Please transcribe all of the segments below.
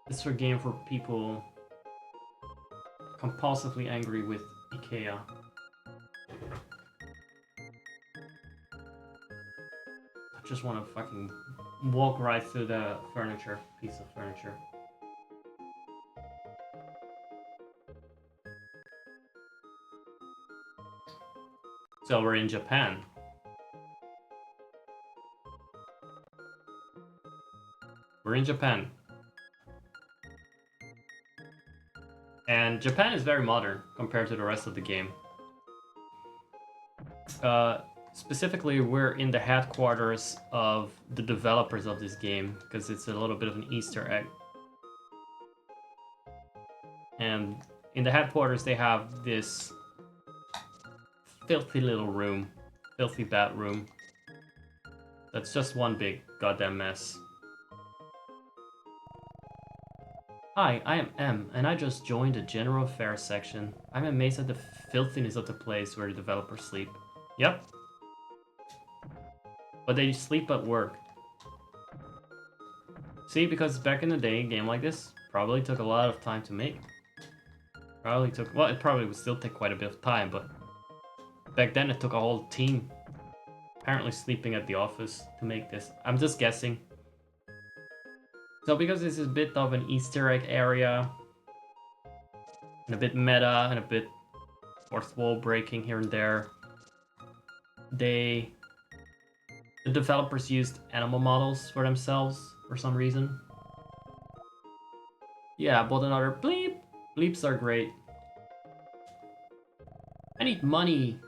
It's a game for people compulsively angry with IKEA. I just want to fucking walk right through the furniture, piece of furniture. So we're in Japan. We're in Japan. And Japan is very modern compared to the rest of the game. Specifically, we're in the headquarters of the developers of this game, because it's a little bit of an Easter egg. And in the headquarters, they have this filthy little room, filthy bad room. That's just one big goddamn mess. Hi, I am M, and I just joined the General Affairs section. I'm amazed at the filthiness of the place where the developers sleep. Yep. But they sleep at work. See, because back in the day, a game like this probably took a lot of time to make. Well, it probably would still take quite a bit of time, but back then it took a whole team apparently sleeping at the office to make this. I'm just guessing. So because this is a bit of an Easter egg area, and a bit meta, and a bit fourth wall breaking here and there, the developers used animal models for themselves for some reason. Yeah, I bought another bleep. Bleeps are great. I need money.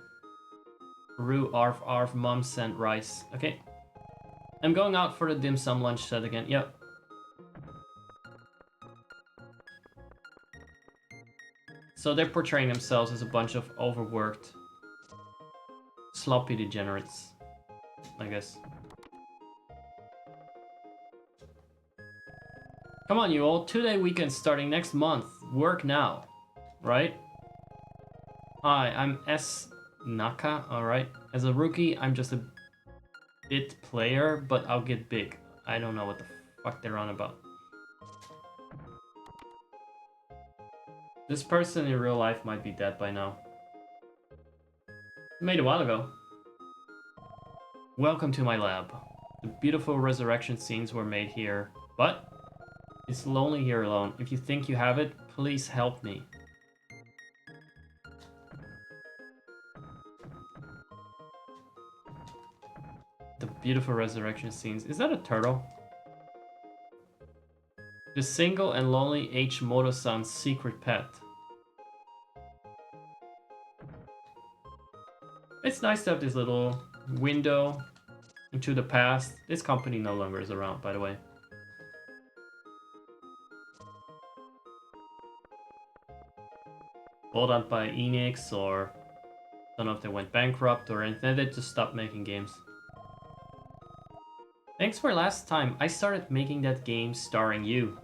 Rue arf arf, mom sent rice. Okay. I'm going out for the dim sum lunch set again. Yep. So they're portraying themselves as a bunch of overworked, sloppy degenerates, I guess. Come on, you all. 2-day weekend starting next month. Work now. Right? Hi, I'm S. Naka. Alright. As a rookie, I'm just a bit player, but I'll get big. I don't know what the fuck they're on about. This person in real life might be dead by now. Made a while ago. Welcome to my lab. The beautiful resurrection scenes were made here, but it's lonely here alone. If you think you have it, please help me. The beautiful resurrection scenes. Is that a turtle? The single and lonely H. Moto-san's secret pet. It's nice to have this little window into the past. This company no longer is around, by the way. Bought out by Enix, or I don't know if they went bankrupt or anything. They just stopped making games. Thanks for last time. I started making that game starring you.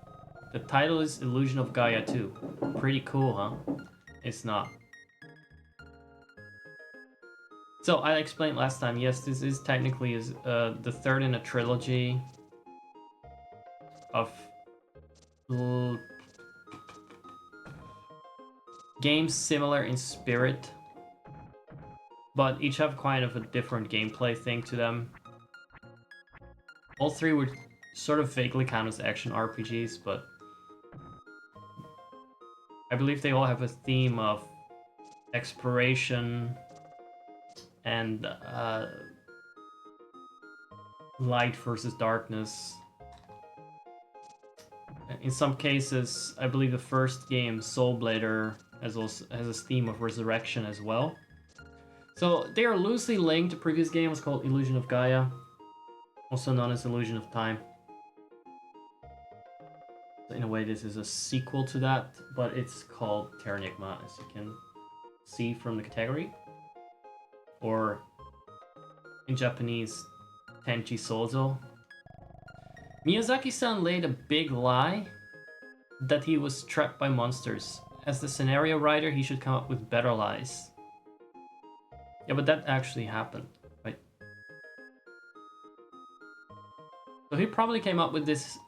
The title is Illusion of Gaia 2. Pretty cool, huh? It's not. So I explained last time, yes, this is technically the third in a trilogy of games similar in spirit, but each have kind of a different gameplay thing to them. All three would sort of vaguely count as action RPGs, but I believe they all have a theme of exploration and light versus darkness. In some cases, I believe the first game, Soul Blader, has a theme of resurrection as well. So they are loosely linked. The previous game was called Illusion of Gaia, also known as Illusion of Time. So in a way, this is a sequel to that, but it's called Terranigma, as you can see from the category. Or in Japanese, Tenchi Sozo. Miyazaki-san laid a big lie that he was trapped by monsters. As the scenario writer, he should come up with better lies. Yeah, but that actually happened, right? So he probably came up with this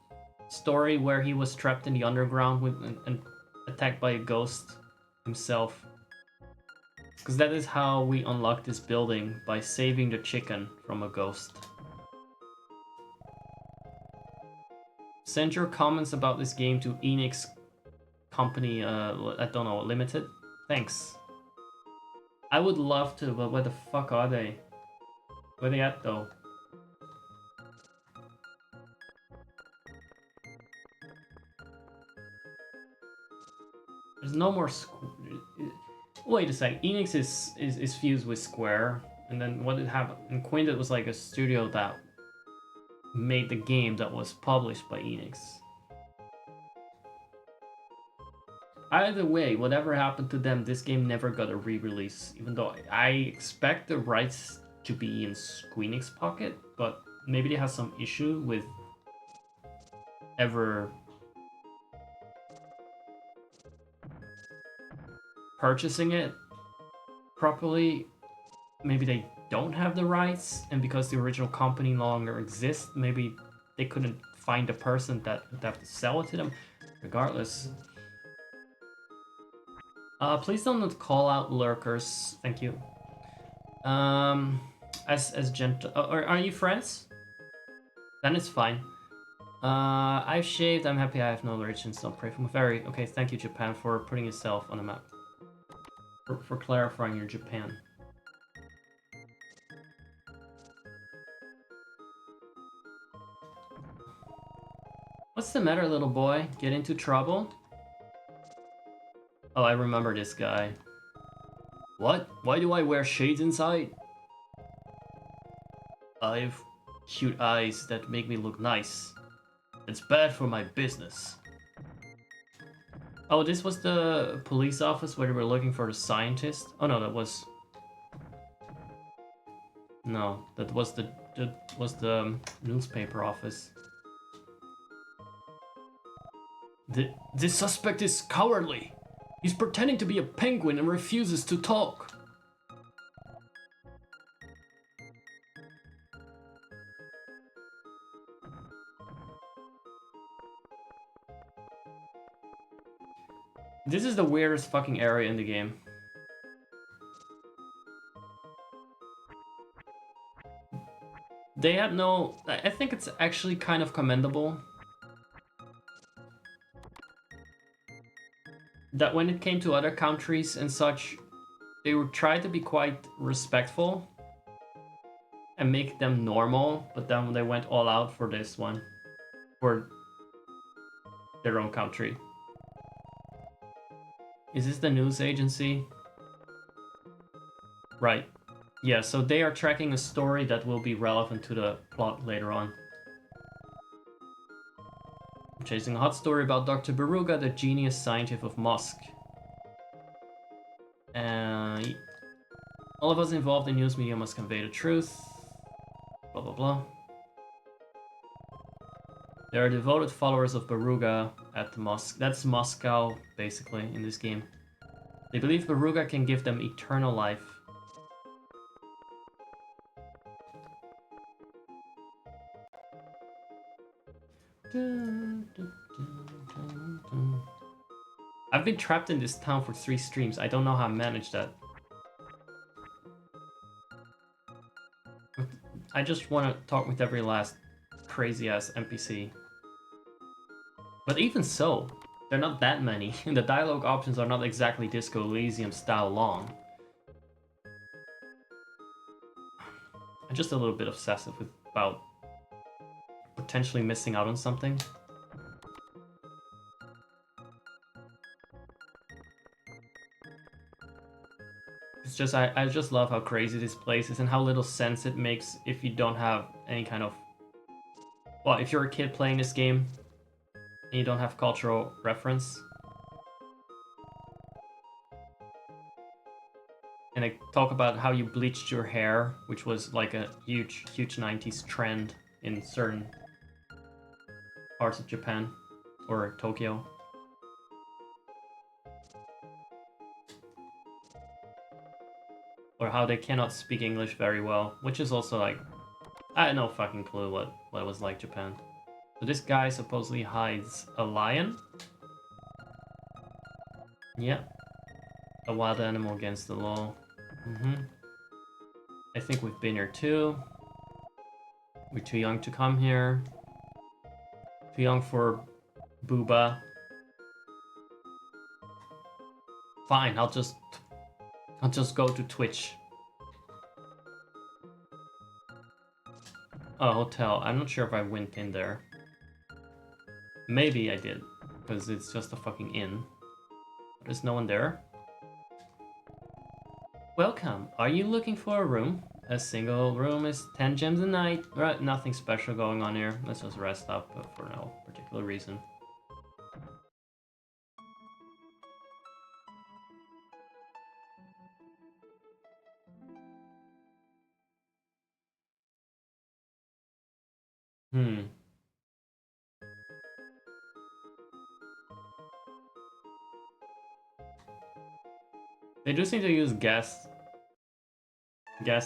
story where he was trapped in the underground and attacked by a ghost himself. Because that is how we unlock this building, by saving the chicken from a ghost. Send your comments about this game to Enix Company, I don't know, Limited. Thanks. I would love to, but where the fuck are they? Where they at though? There's no more wait a sec. Enix is fused with Square, and then what did happen? And Quintet was like a studio that made the game that was published by Enix. Either way, whatever happened to them, this game never got a re-release, even though I expect the rights to be in Squeenix pocket, but maybe they have some issue with ever purchasing it properly. Maybe they don't have the rights, and because the original company no longer exists, maybe they couldn't find a person that would have to sell it to them. Regardless, please don't call out lurkers. Thank you. As gentle. Are you friends? Then it's fine. I've shaved. I'm happy I have no religions. Don't pray for me. Very okay. Thank you, Japan, for putting yourself on the map. For clarifying your Japan. What's the matter, little boy? Get into trouble? Oh, I remember this guy. What? Why do I wear shades inside? I've cute eyes that make me look nice. It's bad for my business. Oh, this was the police office where they were looking for the scientist? Oh no, that was... No, that was the newspaper office. The suspect is cowardly. He's pretending to be a penguin and refuses to talk. This is the weirdest fucking area in the game. They had no... I think it's actually kind of commendable that when it came to other countries and such, they would try to be quite respectful and make them normal, but then when they went all out for this one, for their own country. Is this the news agency? Right. Yeah, so they are tracking a story that will be relevant to the plot later on. I'm chasing a hot story about Dr. Beruga, the genius scientist of Musk. All of us involved in news media must convey the truth. Blah, blah, blah. They are devoted followers of Beruga at Musk. That's Moscow, basically, in this game. They believe Beruga can give them eternal life. I've been trapped in this town for 3 streams. I don't know how I managed that. I just want to talk with every last crazy-ass NPC. But even so, they're not that many. The dialogue options are not exactly Disco Elysium style long. I'm just a little bit obsessive about potentially missing out on something. It's just, I just love how crazy this place is and how little sense it makes if you don't have any kind of... Well, if you're a kid playing this game and you don't have cultural reference. And I talk about how you bleached your hair, which was like a huge 90s trend in certain parts of Japan or Tokyo. Or how they cannot speak English very well, which is also like, I had no fucking clue what it was like Japan. So this guy supposedly hides a lion. Yeah. A wild animal against the law. I think we've been here too. We're too young to come here. Too young for Booba. Fine, I'll just go to Twitch. A hotel. I'm not sure if I went in there. Maybe I did, because it's just a fucking inn. There's no one there. Welcome. Are you looking for a room? A single room is 10 gems a night. Right, nothing special going on here. Let's just rest up for no particular reason. They do seem to use gas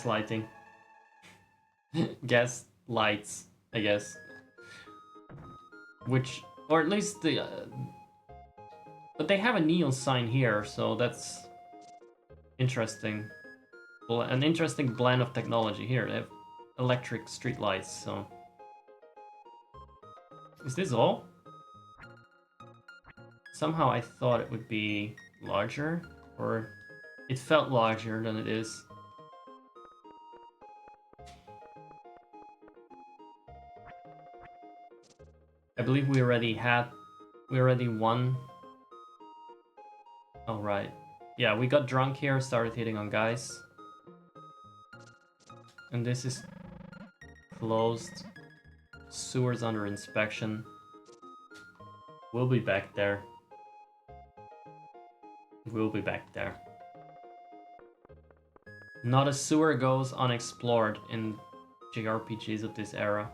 lighting. Gas lights, I guess. Which, or at least the... but they have a neon sign here, so that's interesting. Well, an interesting blend of technology here. They have electric street lights, so... Is this all? Somehow I thought it would be larger, or it felt larger than it is. I believe we already won. Oh, right. Yeah, we got drunk here, started hitting on guys. And this is closed. Sewers under inspection. We'll be back there. We'll be back there. Not a sewer goes unexplored in JRPGs of this era.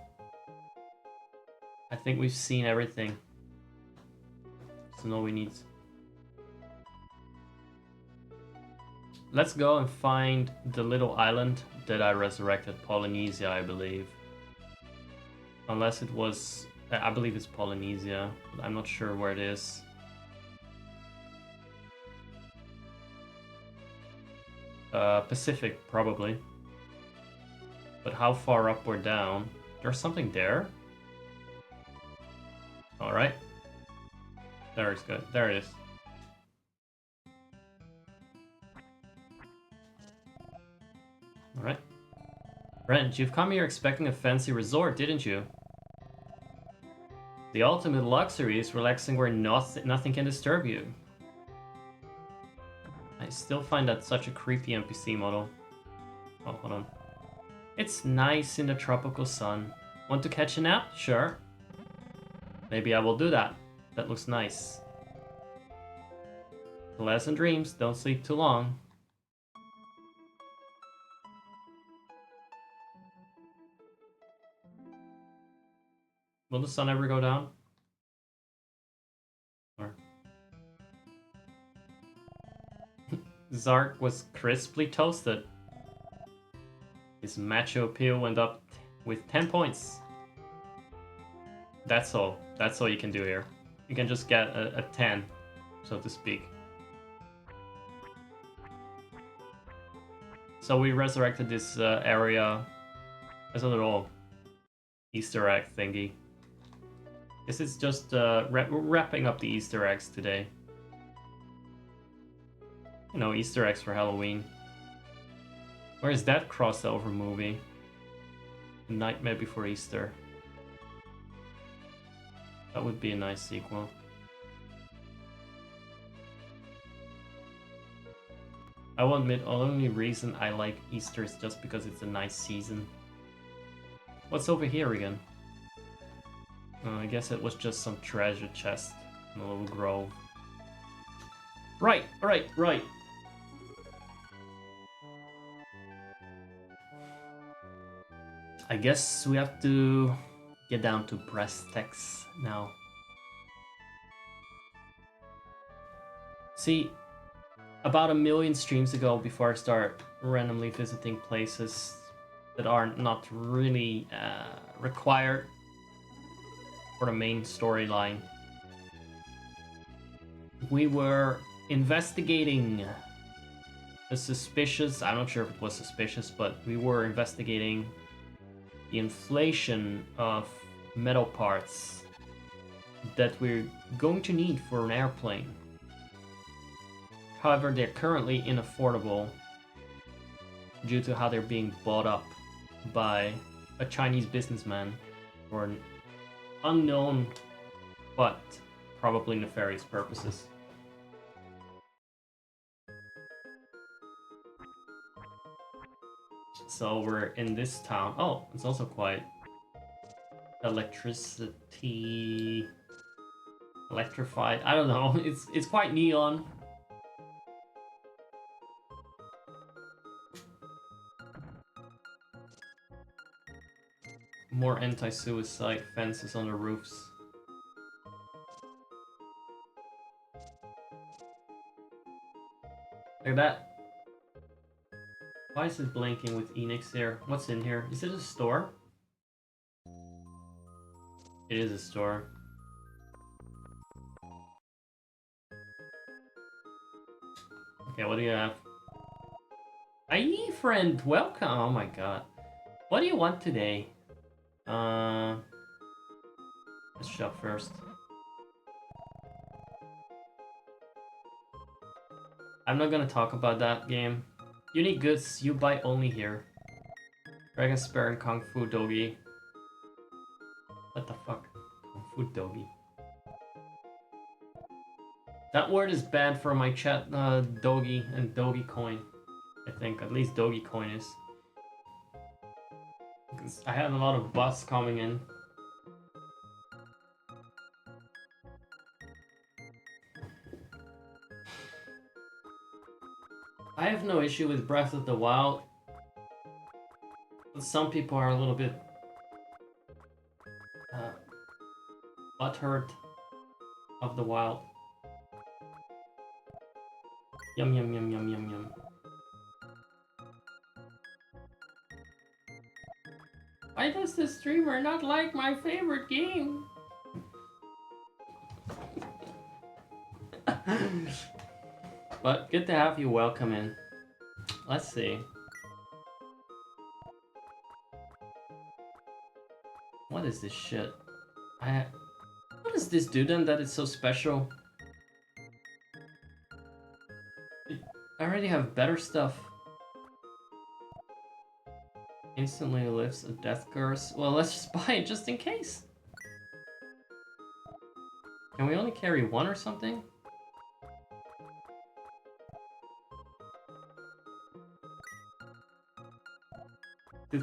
I think we've seen everything. So now we need... Let's go and find the little island that I resurrected. Polynesia, I believe. Unless it was... I believe it's Polynesia. But I'm not sure where it is. Pacific, probably. But how far up or down? There's something there? Alright. There it's good. There it is. Alright. Brent, you've come here expecting a fancy resort, didn't you? The ultimate luxury is relaxing where nothing can disturb you. I still find that such a creepy NPC model. Oh, hold on. It's nice in the tropical sun. Want to catch a nap? Sure. Maybe I will do that. That looks nice. Pleasant dreams, don't sleep too long. Will the sun ever go down? Or... Zark was crisply toasted. His macho appeal went up with 10 points. That's all. That's all you can do here. You can just get a 10, so to speak. So we resurrected this area as a little Easter egg thingy. This is just we're wrapping up the Easter eggs today. You know, Easter eggs for Halloween. Where's that crossover movie? Nightmare Before Easter. That would be a nice sequel. I will admit, the only reason I like Easter is just because it's a nice season. What's over here again? I guess it was just some treasure chest in a little grove. Right. I guess we have to get down to brass tacks now. See, about 1 million streams ago, before I start randomly visiting places that are not really required for the main storyline. We were investigating a suspicious, I'm not sure if it was suspicious, but we were investigating the inflation of metal parts that we're going to need for an airplane. However, they're currently unaffordable due to how they're being bought up by a Chinese businessman for an unknown but probably nefarious purposes. So we're in this town. Oh, it's also quite electrified. I don't know. It's quite neon. More anti-suicide fences on the roofs. Look at that. Why is it blinking with Enix here? What's in here? Is it a store? It is a store. Okay, what do you have? Aye, friend, welcome! Oh my god. What do you want today? Let's shop first. I'm not gonna talk about that game. Unique goods you buy only here. Dragon Spear and Kung Fu Dogi. What the fuck? Kung Fu Dogi. That word is bad for my chat, Dogi and Dogi Coin. I think, at least Dogi Coin is. Because I had a lot of bots coming in. I have no issue with Breath of the Wild. But some people are a little bit butthurt of the wild. Yum yum yum yum yum yum. Why does the streamer not like my favorite game? But good to have you welcome in. Let's see. What is this shit? What does this do then that it's so special? I already have better stuff. Instantly lifts a death curse. Well, let's just buy it just in case. Can we only carry one or something?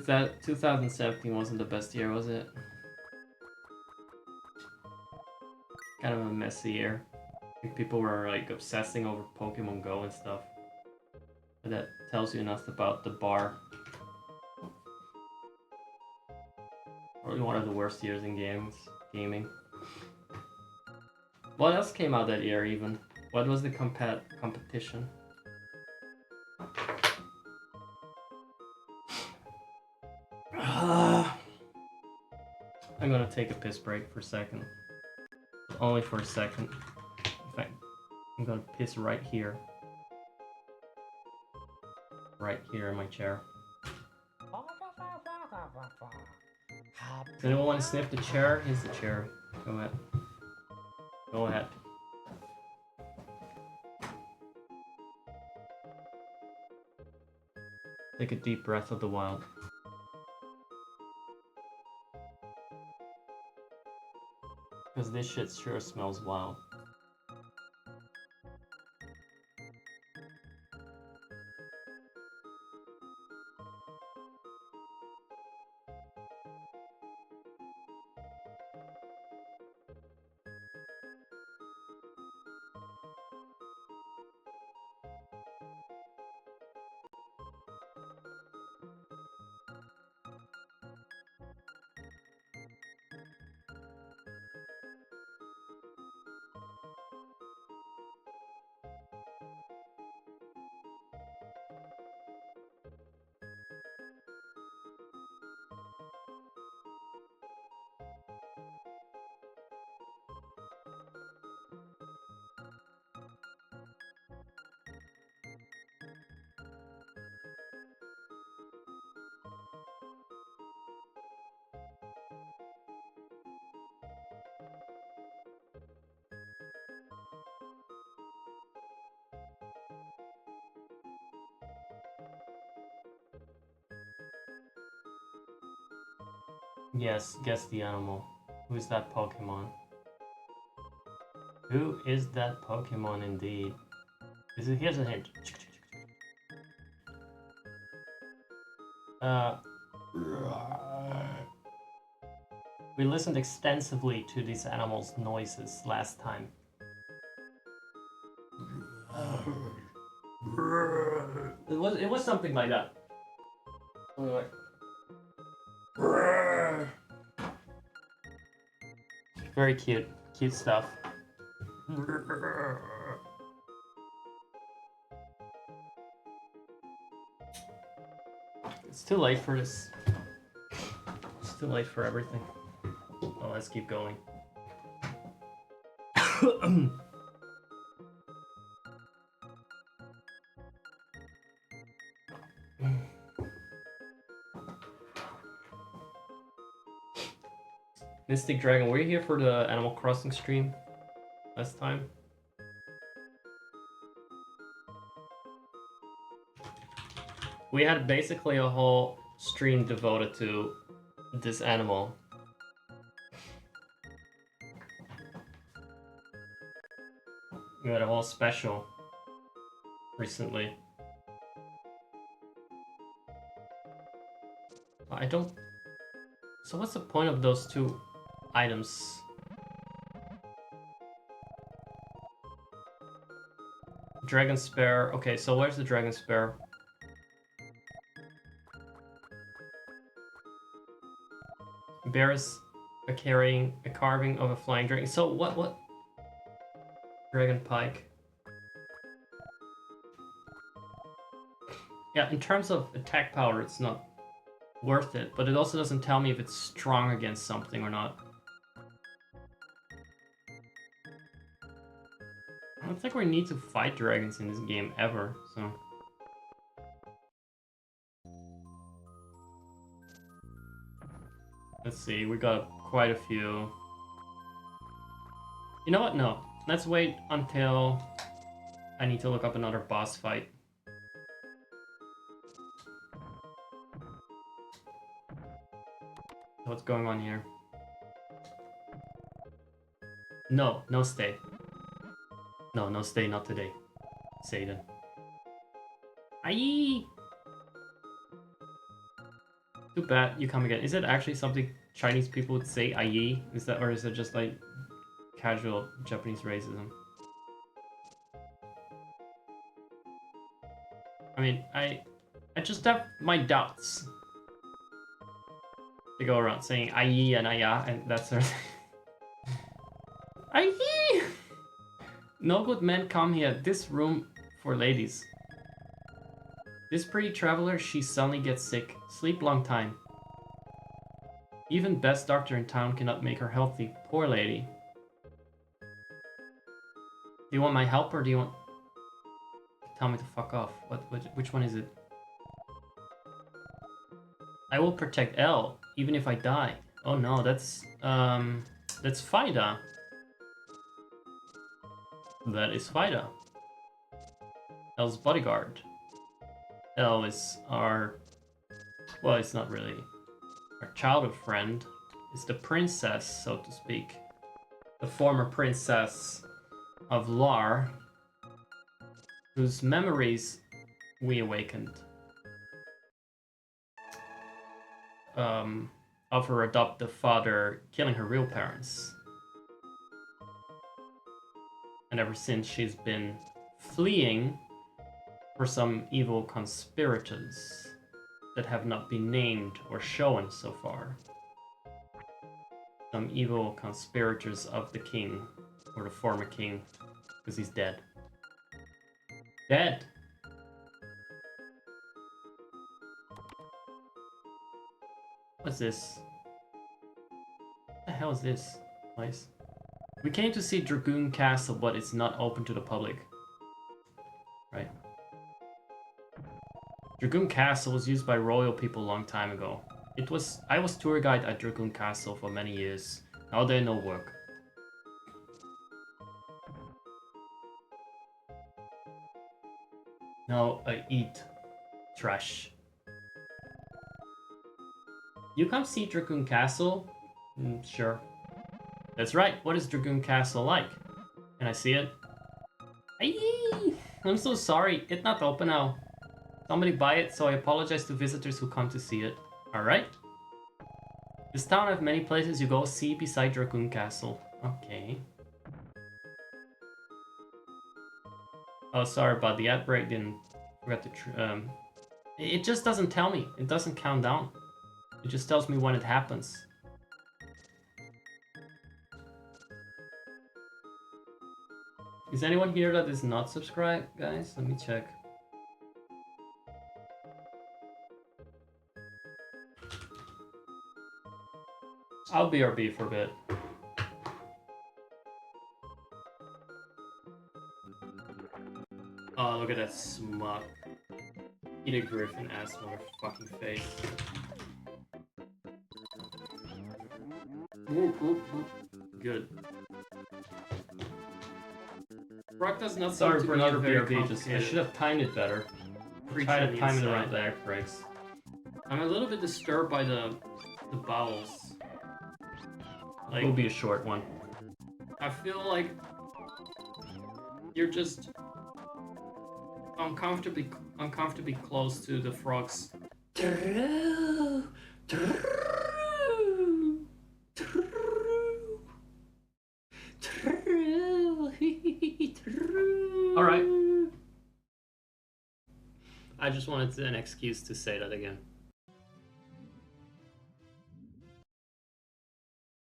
That 2017 wasn't the best year, was it? Kind of a messy year. I think people were like obsessing over Pokemon Go and stuff. But that tells you enough about the bar. Probably one of the worst years in gaming. What else came out that year even? What was the competition? I'm gonna take a piss break for a second. Only for a second. In fact, I'm gonna piss right here. Right here in my chair. Does anyone want to sniff the chair? Here's the chair. Go ahead. Go ahead. Take a deep breath of the wild. Because this shit sure smells wild. Yes, guess the animal. Who is that Pokemon? Who is that Pokemon indeed? Here's a hint. We listened extensively to these animals' noises last time. It was something like that. Very cute stuff. It's too late for this. It's too late for everything. Oh, let's keep going. Mystic Dragon, were you here for the Animal Crossing stream last time? We had basically a whole stream devoted to this animal. We had a whole special recently. I don't... So what's the point of those two items? Dragon Spear. Okay, so where's the Dragon Spear? Bears are carrying a carving of a flying dragon. So what? Dragon Pike. Yeah, in terms of attack power, it's not worth it, but it also doesn't tell me if it's strong against something or not. I don't think we need to fight dragons in this game ever, so... Let's see, we got quite a few. You know what? No. Let's wait until I need to look up another boss fight. What's going on here? No, no stay. No stay, not today. Satan. Aye! Too bad you come again. Is it actually something Chinese people would say, aye? Is that, or is it just like casual Japanese racism? I mean, I just have my doubts. They go around saying aye and aya and that sort of thing. Aye! No good men come here. This room for ladies. This pretty traveler, she suddenly gets sick. Sleep long time. Even best doctor in town cannot make her healthy. Poor lady. Do you want my help or do you want... Tell me to fuck off. Which one is it? I will protect Elle, even if I die. Oh no, that's Fida. That is Fida. Elle's bodyguard. Elle is our... Well, it's not really our childhood friend. It's the princess, so to speak. The former princess of Lar, whose memories we awakened. Of her adoptive father killing her real parents. And ever since she's been fleeing for some evil conspirators that have not been named or shown so far. Some evil conspirators of the king, or the former king, because he's dead. Dead! What's this? What the hell is this place? We came to see Dragoon Castle, but it's not open to the public. Right. Dragoon Castle was used by royal people a long time ago. I was tour guide at Dragoon Castle for many years. Now they no work. Now I eat trash. You come see Dragoon Castle? Sure. That's right. What is Dragoon Castle like? Can I see it? Aye! I'm so sorry. It's not open now. Somebody buy it, so I apologize to visitors who come to see it. Alright? This town has many places you go see beside Dragoon Castle. Okay. Oh, sorry about the outbreak. Didn't forget to. It just doesn't tell me. It doesn't count down. It just tells me when it happens. Is anyone here that is not subscribed, guys? Let me check. I'll BRB for a bit. Oh, look at that smut. Eat a griffin ass motherfucking face. Good. Rock does not Sorry seem for to another be a very BRB, just I should have timed it better. Try to time it around the air breaks. I'm a little bit disturbed by the vowels. Like, it will be a short one. I feel like you're just uncomfortably close to the frogs. Alright. I just wanted an excuse to say that again.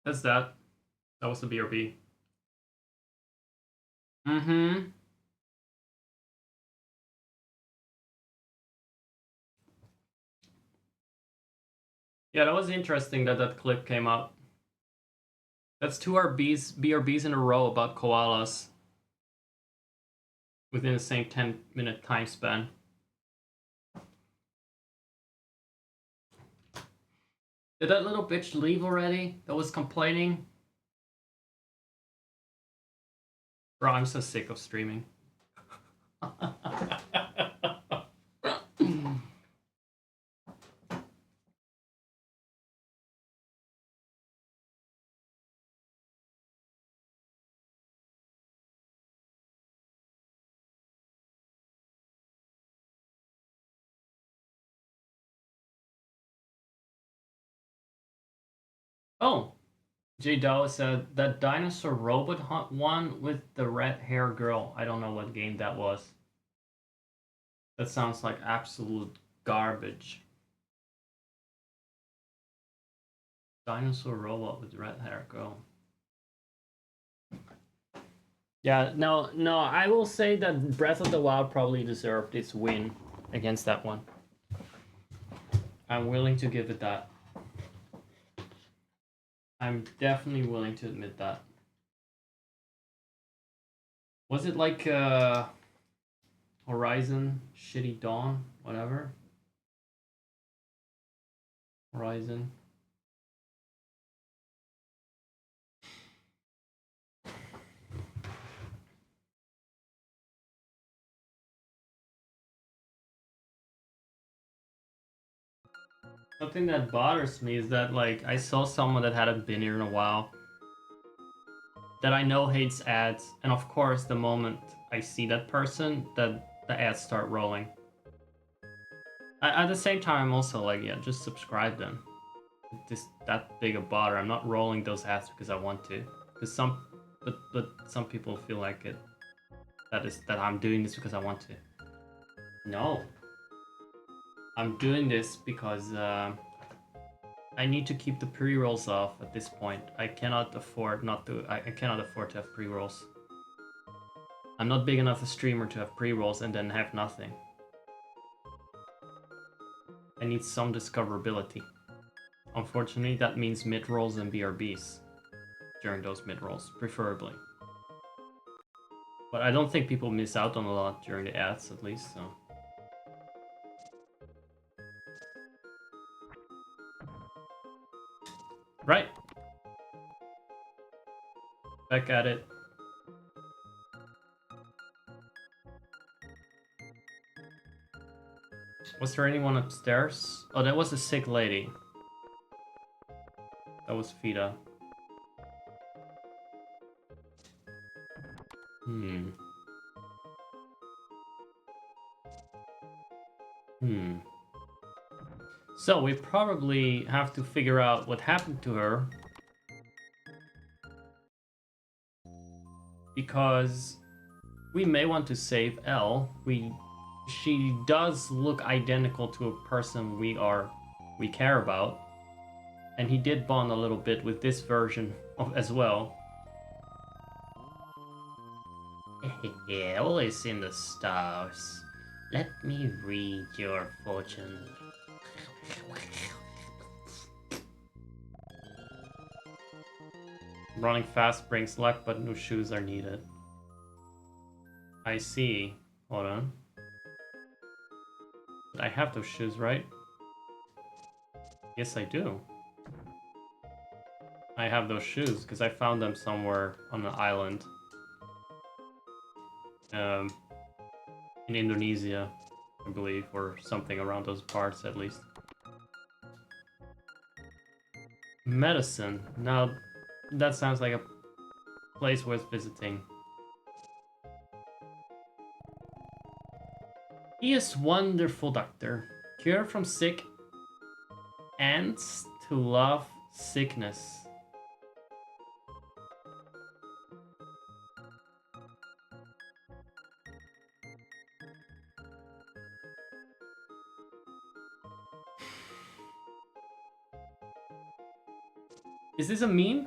That's that. That was the BRB. Mm-hmm. Yeah, that was interesting that that clip came out. That's two BRBs in a row about koalas. Within the same 10-minute time span. Did that little bitch leave already? That was complaining? Bro, I'm so sick of streaming. Oh, J Dawa said that dinosaur robot hunt one with the red hair girl. I don't know what game that was. That sounds like absolute garbage. Dinosaur robot with red hair girl. Yeah, no, I will say that Breath of the Wild probably deserved its win against that one. I'm willing to give it that. I'm definitely willing to admit that. Was it like Horizon, Shitty Dawn, whatever? Horizon. Something that bothers me is that, like, I saw someone that hadn't been here in a while that I know hates ads, and of course, the moment I see that person, that the ads start rolling. At the same time, I'm also like, yeah, just subscribe then. Just that big a bother. I'm not rolling those ads because I want to. Because but some people feel like it. That I'm doing this because I want to. No. I'm doing this because I need to keep the pre-rolls off at this point. I cannot afford not to. I cannot afford to have pre-rolls. I'm not big enough a streamer to have pre-rolls and then have nothing. I need some discoverability. Unfortunately, that means mid-rolls and BRBs during those mid-rolls, preferably. But I don't think people miss out on a lot during the ads, at least, so. Right. Back at it. Was there anyone upstairs? Oh, that was a sick lady. That was Fida. Hmm. So we probably have to figure out what happened to her. Because we may want to save Elle. She does look identical to a person we care about. And he did bond a little bit with this version as well. Yeah, all is in the stars. Let me read your fortune. Running fast brings luck, but new shoes are needed. I see. Hold on. I have those shoes, right? Yes, I do. I have those shoes because I found them somewhere on an island. In Indonesia, I believe, or something around those parts at least. Medicine. Now, that sounds like a place worth visiting. He is wonderful, doctor. Cure from sick ants to love sickness. Is this a meme?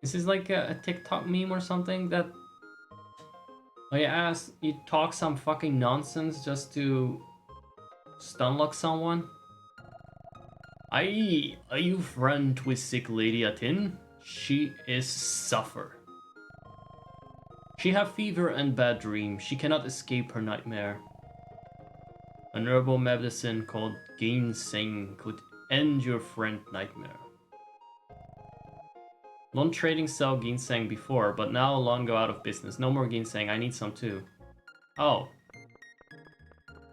Is this like a TikTok meme or something that... Oh yeah, you talk some fucking nonsense just to stunlock someone? Aye, are you friend with sick lady at inn? She is suffer. She have fever and bad dream. She cannot escape her nightmare. An herbal medicine called ginseng could end your friend nightmare. Lon trading sell ginseng before, but now Lon go out of business. No more ginseng, I need some too. Oh.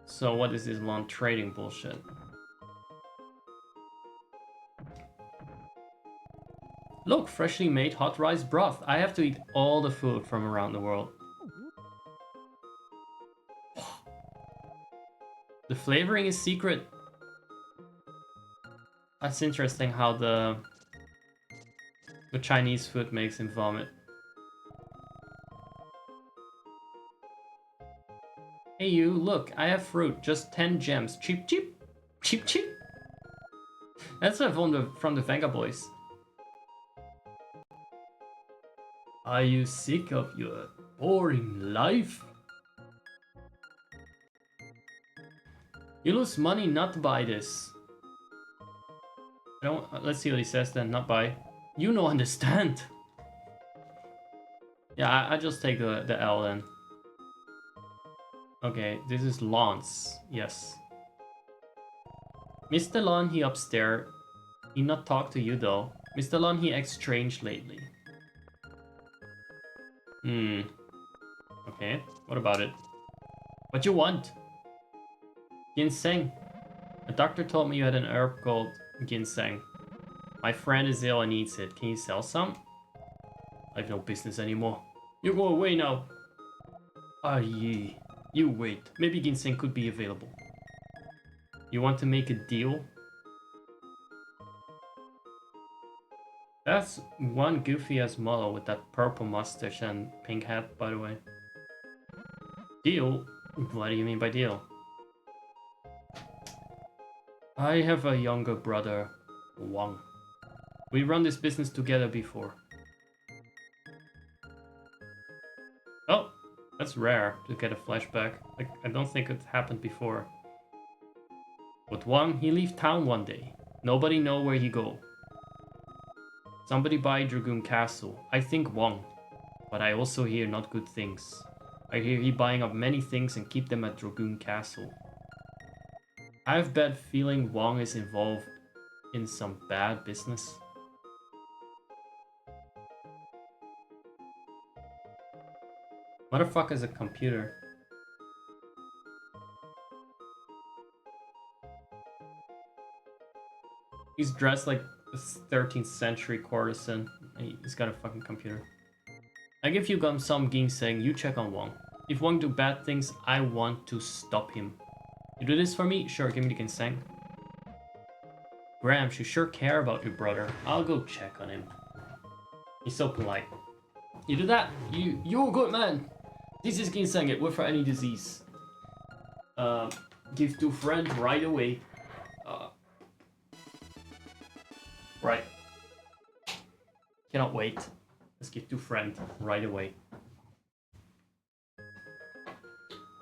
So what is this Lon trading bullshit? Look, freshly made hot rice broth. I have to eat all the food from around the world. The flavoring is secret. That's interesting how the Chinese food makes him vomit. Hey you, look, I have fruit, just 10 gems. Cheap, cheap, cheap, cheap. That's from the Venga Boys. Are you sick of your boring life? You lose money not to buy this. Let's see what he says then, not buy. You no understand. Yeah, I just take the L then. Okay, this is Lance. Yes. Mr. Lon, he upstairs. He not talk to you though. Mr. Lon, he act strange lately. Okay, what about it? What you want? Ginseng. A doctor told me you had an herb called ginseng. My friend is ill and needs it. Can you sell some? I have no business anymore. You go away now. Aye. You wait. Maybe ginseng could be available. You want to make a deal? That's one goofy ass model with that purple mustache and pink hat, by the way. Deal? What do you mean by deal? I have a younger brother, Wang. We run this business together before. Oh, that's rare to get a flashback. Like, I don't think it happened before. But Wang, he leave town one day. Nobody know where he go. Somebody buy Dragoon Castle. I think Wang. But I also hear not good things. I hear he buying up many things and keep them at Dragoon Castle. I have bad feeling Wang is involved in some bad business. Motherfucker's a computer. He's dressed like This 13th century courtesan. He's got a fucking computer. I give you some ginseng, you check on Wong. If Wong do bad things, I want to stop him. You do this for me? Sure, give me the ginseng. Grams, you sure care about your brother. I'll go check on him. He's so polite. You do that? You're a good man. This is ginseng, it work for any disease. Give to friend right away. Right. Cannot wait. Let's give to friend right away.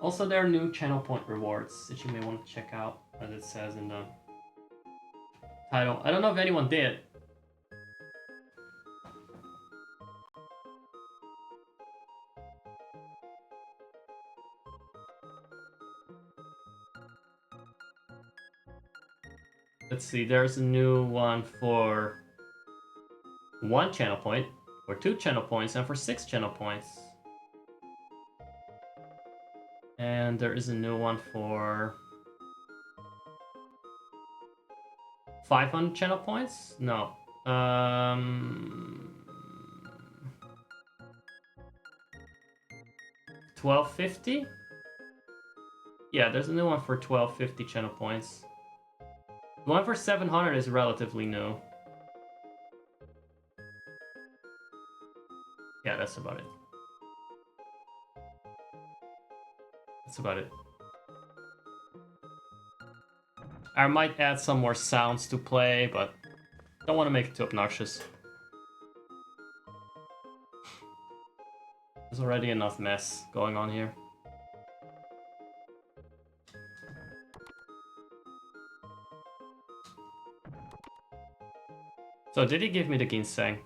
Also, there are new channel point rewards that you may want to check out, as it says in the title. I don't know if anyone did. Let's see, there's a new one for 1 channel point, for 2 channel points, and for 6 channel points. And there is a new one for 500 channel points? No. 1250? Yeah, there's a new one for 1250 channel points. The one for 700 is relatively new. Yeah, that's about it. That's about it. I might add some more sounds to play, but don't want to make it too obnoxious. There's already enough mess going on here. So did he give me the ginseng?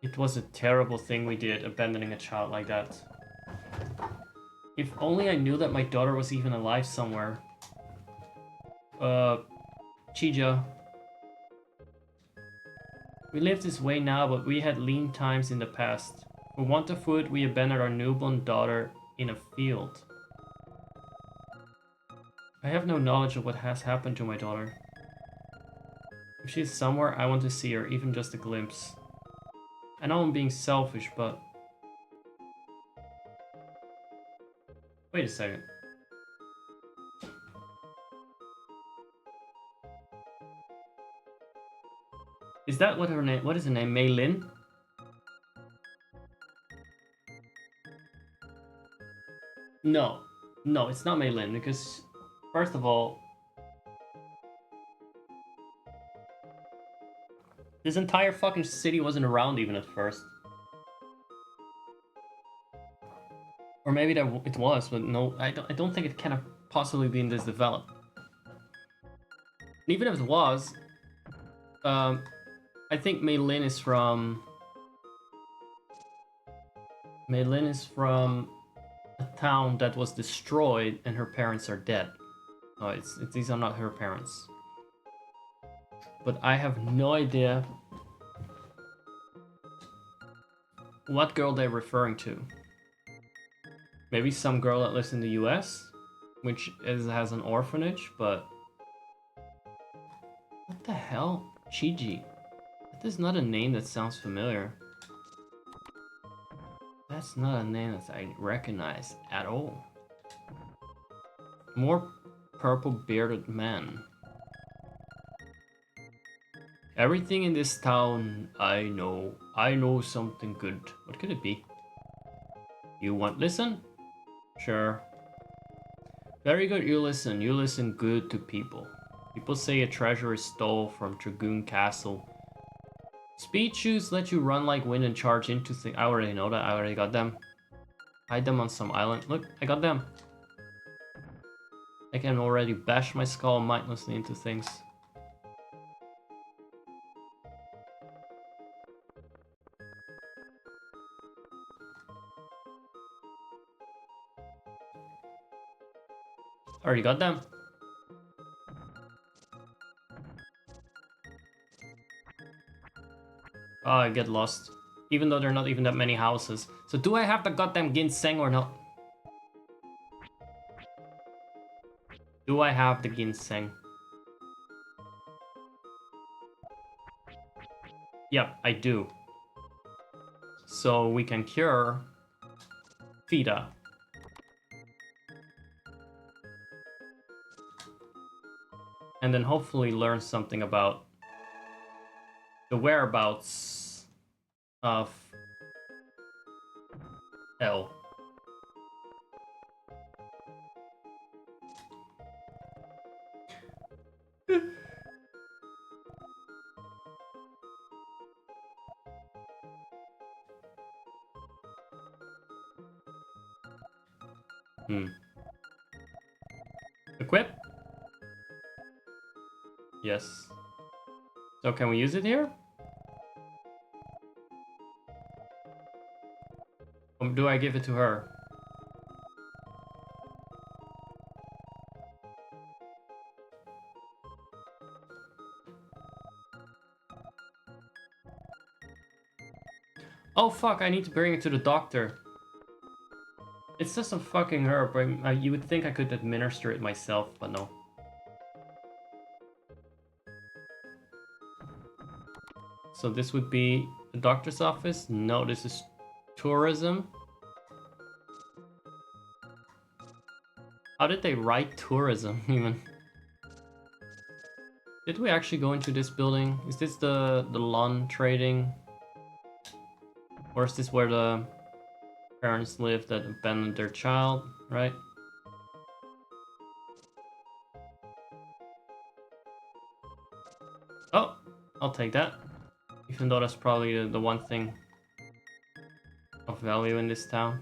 It was a terrible thing we did, abandoning a child like that. If only I knew that my daughter was even alive somewhere. Chija. We live this way now, but we had lean times in the past. For want of food, we abandoned our newborn daughter in a field. I have no knowledge of what has happened to my daughter. If she's somewhere, I want to see her, even just a glimpse. I know I'm being selfish, but... Wait a second. Is that what her name? What is her name? Mei Lin? No. No, it's not Mei Lin, because... First of all... This entire fucking city wasn't around even at first. Or maybe that it was, but no, I don't think it can have possibly been this developed. And even if it was, I think Mei Lin is from... Mei Lin is from a town that was destroyed and her parents are dead. No, these are not her parents. But I have no idea what girl they're referring to. Maybe some girl that lives in the US, which has an orphanage, but... What the hell? Chiji. That is not a name that sounds familiar. That's not a name that I recognize at all. More purple bearded man. Everything in this town, I know. I know something good. What could it be? You want listen? Sure. Very good, you listen. You listen good to people. People say a treasure is stole from Dragoon Castle. Speed shoes let you run like wind and charge into things. I already know that. I already got them. Hide them on some island. Look, I got them. I can already bash my skull mindlessly into things. Already got them. Oh, I get lost. Even though there are not even that many houses. So do I have the goddamn ginseng or not? Do I have the ginseng? Yep, I do. So we can cure Fida. And then hopefully learn something about the whereabouts of L. Equip? Yes. So can we use it here? Or do I give it to her? Oh fuck, I need to bring it to the doctor. It's just a fucking herb. You would think I could administer it myself, but no. So this would be the doctor's office? No, this is tourism. How did they write tourism even? Did we actually go into this building? Is this the lawn trading? Or is this where the parents live that abandoned their child, right? Oh, I'll take that. Even though that's probably the one thing of value in this town.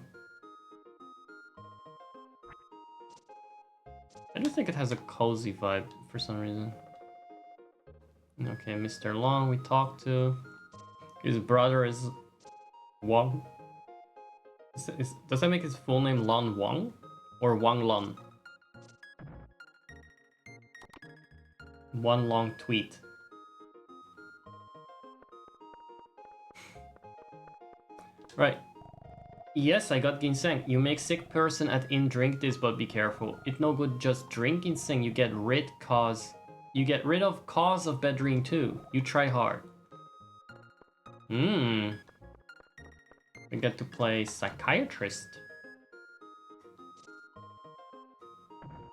I do think it has a cozy vibe for some reason. Okay, Mr. Long we talked to. His brother is Wang. Does that make his full name Lon Wang? Or Wang Lon? One long tweet. Right. Yes, I got ginseng. You make sick person at inn drink this, but be careful. It no good just drink ginseng. You get rid of cause of bad dream too. You try hard. We get to play psychiatrist.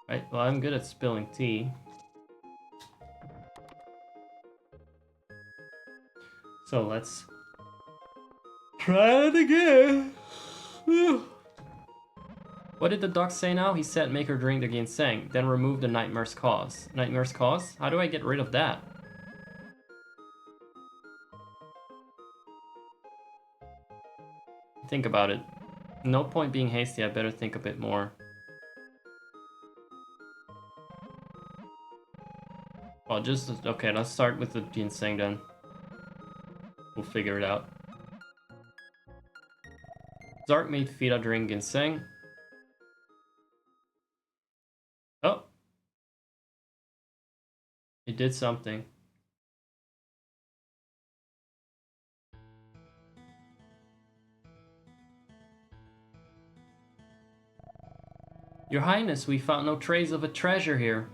Right. Well, I'm good at spilling tea. So let's try it again. What did the doc say now? He said make her drink the ginseng, then remove the nightmare's cause. Nightmare's cause? How do I get rid of that? Think about it. No point being hasty, I better think a bit more. Well, okay, let's start with the ginseng then. We'll figure it out. Zark made Fida drink ginseng. Oh. It did something. Your Highness, we found no trace of a treasure here.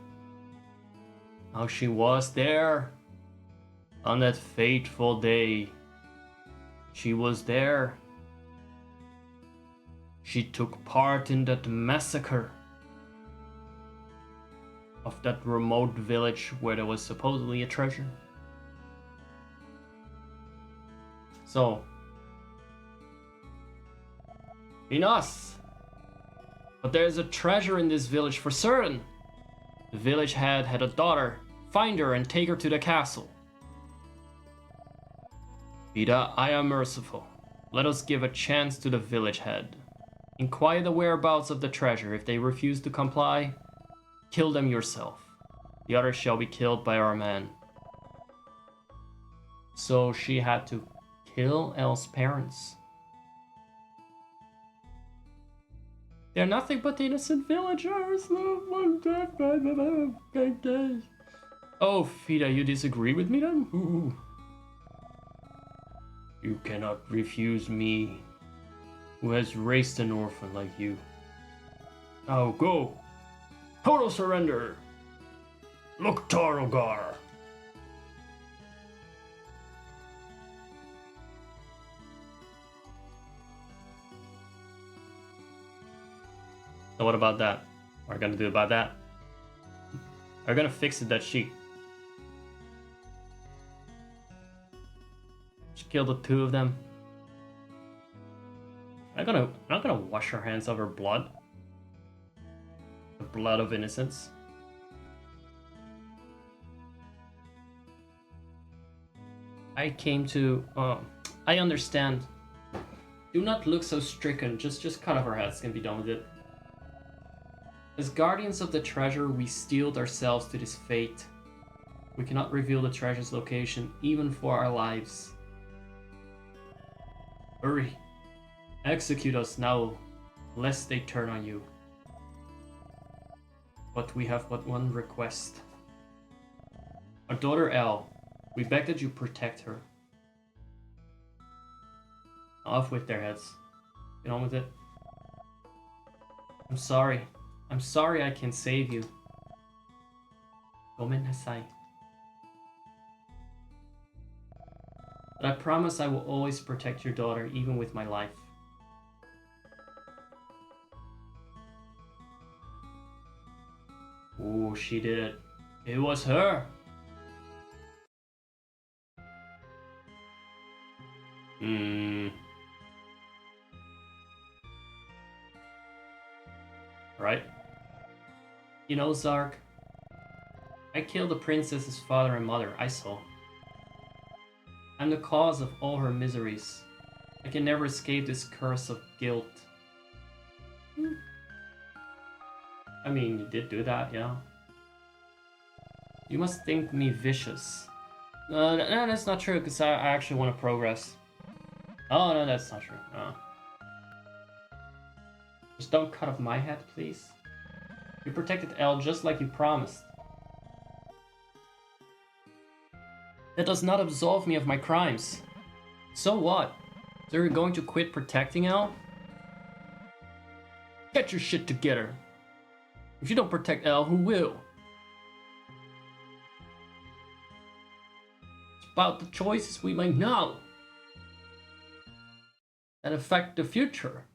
Oh, she was there. On that fateful day. She was there. She took part in that massacre of that remote village where there was supposedly a treasure. So, Inas! But there's a treasure in this village for certain. The village head had a daughter. Find her and take her to the castle. Vida, I am merciful. Let us give a chance to the village head. Inquire the whereabouts of the treasure. If they refuse to comply, kill them yourself. The others shall be killed by our man. So she had to kill Elle's parents. They're nothing but innocent villagers. Oh, Fida, you disagree with me then? Ooh. You cannot refuse me, who has raised an orphan like you. Now go! Total surrender! Look, Tarogar! So what about that? What are we gonna do about that? We're gonna fix it that she killed the two of them. I'm not gonna wash her hands of her blood. The blood of innocence. I came to I understand. Do not look so stricken. Just cut off her heads and be done with it. As guardians of the treasure, we steeled ourselves to this fate. We cannot reveal the treasure's location, even for our lives. Hurry. Execute us now, lest they turn on you. But we have but one request. Our daughter Elle, we beg that you protect her. Off with their heads. Get on with it. I'm sorry. I'm sorry I can't save you. Gomen nasai. But I promise I will always protect your daughter, even with my life. Ooh, she did it. It was her. Right? You know, Zark, I killed the princess's father and mother, I saw. I'm the cause of all her miseries. I can never escape this curse of guilt. I mean, you did do that, yeah. You must think me vicious. No, that's not true, because I actually want to progress. Oh, no, that's not true. No. Just don't cut off my head, please. You protected Elle just like you promised. That does not absolve me of my crimes. So what? So you're going to quit protecting Elle? Get your shit together. If you don't protect Elle, who will? It's about the choices we make now that affect the future.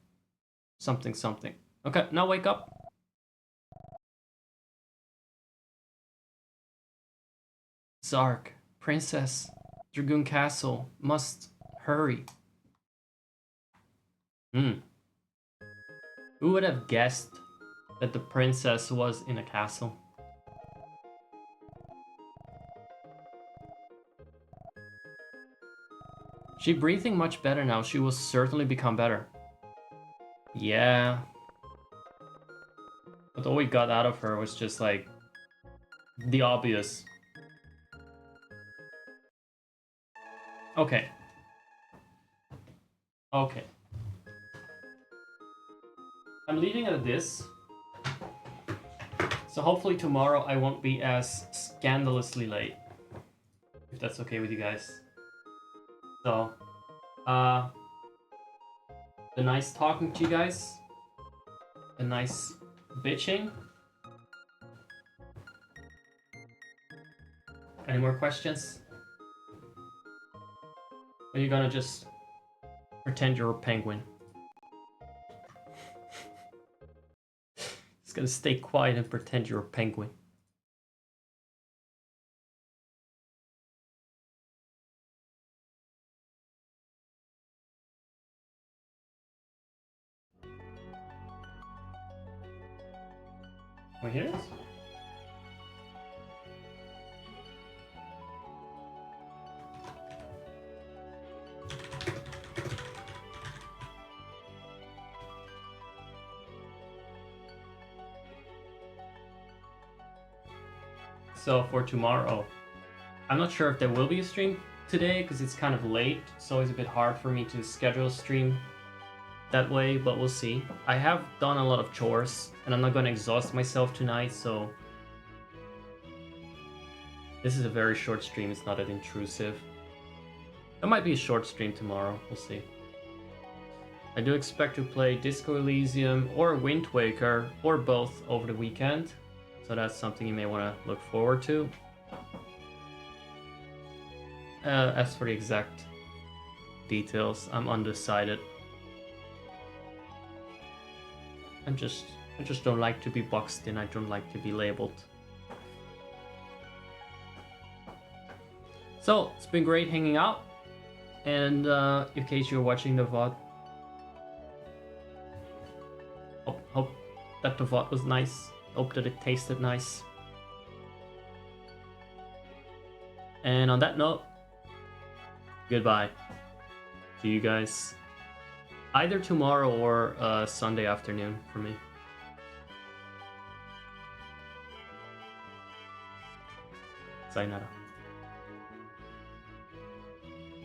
Something, something. Okay, now wake up. Zark, Princess, Dragoon Castle, must hurry. Who would have guessed that the princess was in a castle? She breathing much better now. She will certainly become better. Yeah. But all we got out of her was just like the obvious. Okay. Okay. I'm leaving it at this. So hopefully tomorrow I won't be as scandalously late. If that's okay with you guys. So, the nice talking to you guys. The nice bitching. Any more questions? Or are you gonna just pretend you're a penguin? Just gonna stay quiet and pretend you're a penguin. Oh, here it is? So for tomorrow, I'm not sure if there will be a stream today because it's kind of late, so it's a bit hard for me to schedule a stream that way, but we'll see. I have done a lot of chores and I'm not going to exhaust myself tonight, so this is a very short stream. It's not that intrusive. There might be a short stream tomorrow. We'll see. I do expect to play Disco Elysium or Wind Waker or both over the weekend. So that's something you may want to look forward to. As for the exact details, I'm undecided. I'm just I just don't like to be boxed in. I don't like to be labeled. So, it's been great hanging out. And in case you're watching the VOD, hope that the VOD was nice. Hope that it tasted nice. And on that note, goodbye. See you guys either tomorrow or Sunday afternoon for me. Sayonara.